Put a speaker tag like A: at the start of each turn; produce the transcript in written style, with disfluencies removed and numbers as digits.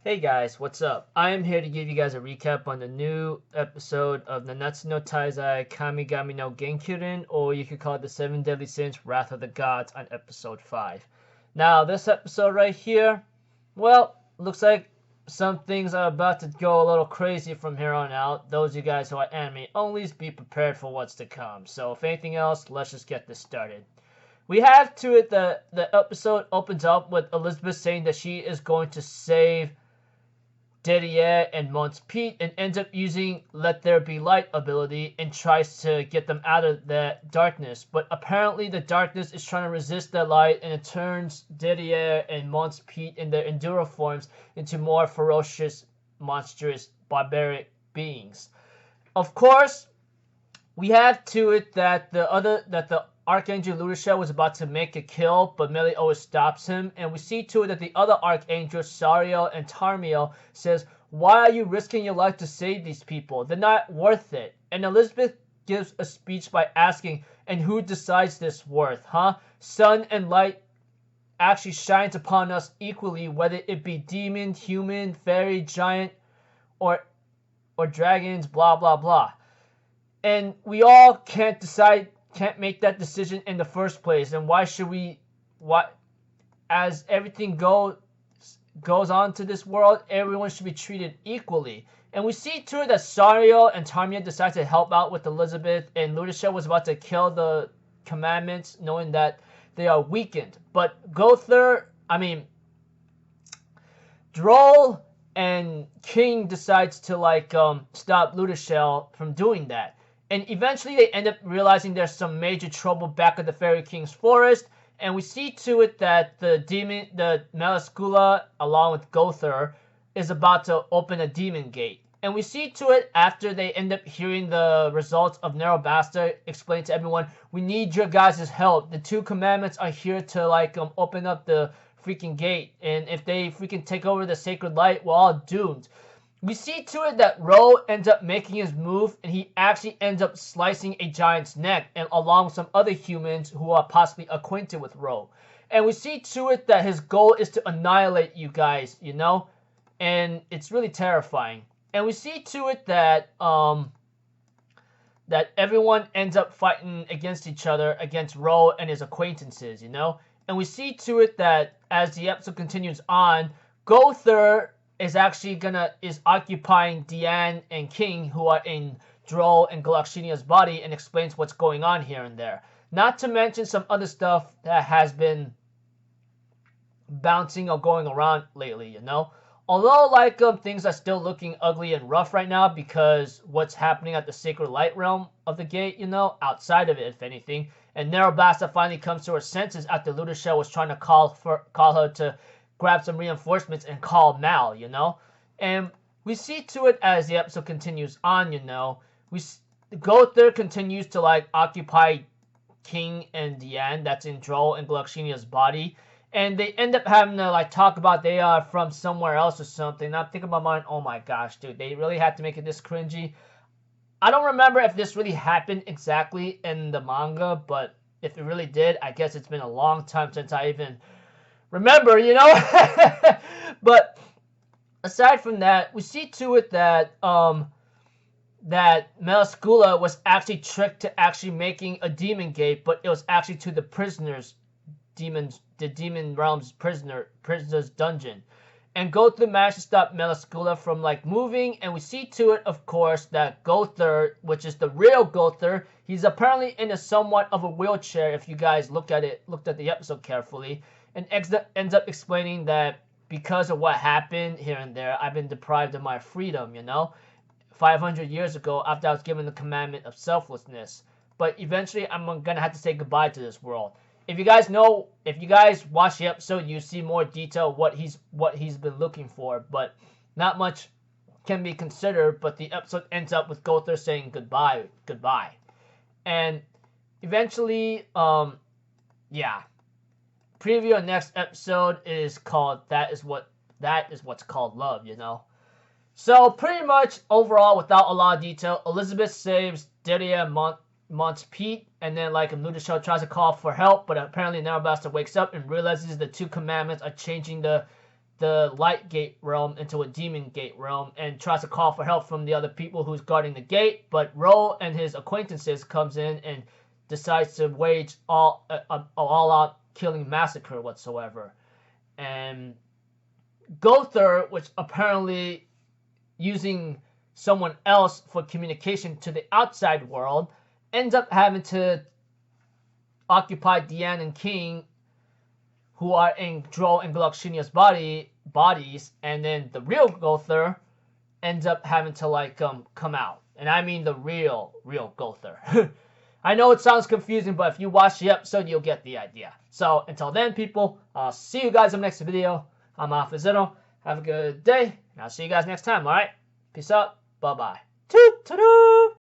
A: Hey guys, what's up? I am here to give you guys a recap on the new episode of Nanatsu no Taizai Kamigami no Gekirin, or you could call it the Seven Deadly Sins Wrath of the Gods on episode 5. Now, this episode right here, well, looks like some things are about to go a little crazy from here on out. Those of you guys who are anime onlys, be prepared for what's to come. So, if anything else, let's just get this started. We have to it the episode opens up with Elizabeth saying that she is going to save Didier and Mons Pete and ends up using Let There Be Light ability and tries to get them out of that darkness. But apparently the darkness is trying to resist the light and it turns Didier and Mons Pete in their Enduro forms into more ferocious, monstrous, barbaric beings. Of course, we have to it that the Archangel Ludoshel was about to make a kill, but Meliodas stops him, and we see to it that the other Archangels, Sariel and Tarmiel, says, "Why are you risking your life to save these people? They're not worth it." And Elizabeth gives a speech by asking, "And who decides this worth, huh? Sun and light actually shines upon us equally, whether it be demon, human, fairy, giant, or dragons, blah blah blah." And we all can't make that decision in the first place, and why should we? What as everything goes on to this world, everyone should be treated equally. And we see to it that Sariel and Tamia decide to help out with Elizabeth, and Ludoshel was about to kill the commandments, knowing that they are weakened. But Droll and King decides to stop Ludoshel from doing that. And eventually they end up realizing there's some major trouble back at the Fairy King's forest. And we see to it that the Melascula, along with Gother, is about to open a demon gate. And we see to it after they end up hearing the results of Narrowbasta explain to everyone, "We need your guys' help. The two commandments are here to open up the freaking gate. And if they freaking take over the sacred light, we're all doomed." We see to it that Ro ends up making his move, and he actually ends up slicing a giant's neck, and along with some other humans who are possibly acquainted with Ro. And we see to it that his goal is to annihilate you guys, and it's really terrifying. And we see to it that that everyone ends up fighting against each other, against Ro and his acquaintances, And we see to it that as the episode continues on, Gother is occupying Diane and King, who are in Droll and Galaxinia's body, and explains what's going on here and there. Not to mention some other stuff that has been bouncing or going around lately, Although things are still looking ugly and rough right now because what's happening at the Sacred Light Realm of the gate, outside of it, if anything. And Narrowbasta finally comes to her senses after Ludoshel was trying to call her to grab some reinforcements and call Mal, And we see to it as the episode continues on, Gother continues to occupy King and Diane, that's in Droll and Galaxinia's body. And they end up having to talk about they are from somewhere else or something. And I'm thinking about mine, oh my gosh, dude, they really had to make it this cringy. I don't remember if this really happened exactly in the manga, but if it really did, I guess it's been a long time since I even remember, But aside from that, we see to it that that Melascula was actually tricked to actually making a demon gate, but it was actually to the demon realm's prisoner's dungeon. And Gother managed to stop Melascula from moving, and we see to it, of course, that Gother, which is the real Gother, he's apparently in a somewhat of a wheelchair if you guys looked at the episode carefully. And ends up explaining that because of what happened here and there, I've been deprived of my freedom, 500 years ago after I was given the commandment of selflessness. But eventually I'm going to have to say goodbye to this world. If you guys watch the episode, you see more detail what he's been looking for. But not much can be considered, but the episode ends up with Gother saying goodbye. And eventually, preview of next episode is called That is What's Called Love, So pretty much overall, without a lot of detail, Elizabeth saves Didier Mons Pete, and then Ludoshel tries to call for help, but apparently Narrowbasta wakes up and realizes the two commandments are changing the the light gate realm into a demon gate realm and tries to call for help from the other people who's guarding the gate. But Ro and his acquaintances comes in and decides to wage all out killing massacre whatsoever. And Gother, which apparently using someone else for communication to the outside world, ends up having to occupy Diane and King, who are in Dro and Glockshinia's bodies, and then the real Gother ends up having to like come out. And I mean the real Gother. I know it sounds confusing, but if you watch the episode, you'll get the idea. So until then, people, I'll see you guys in the next video. I'm Alpha Zeno. Have a good day, and I'll see you guys next time, alright? Peace out. Bye-bye. Toot-toot-toot!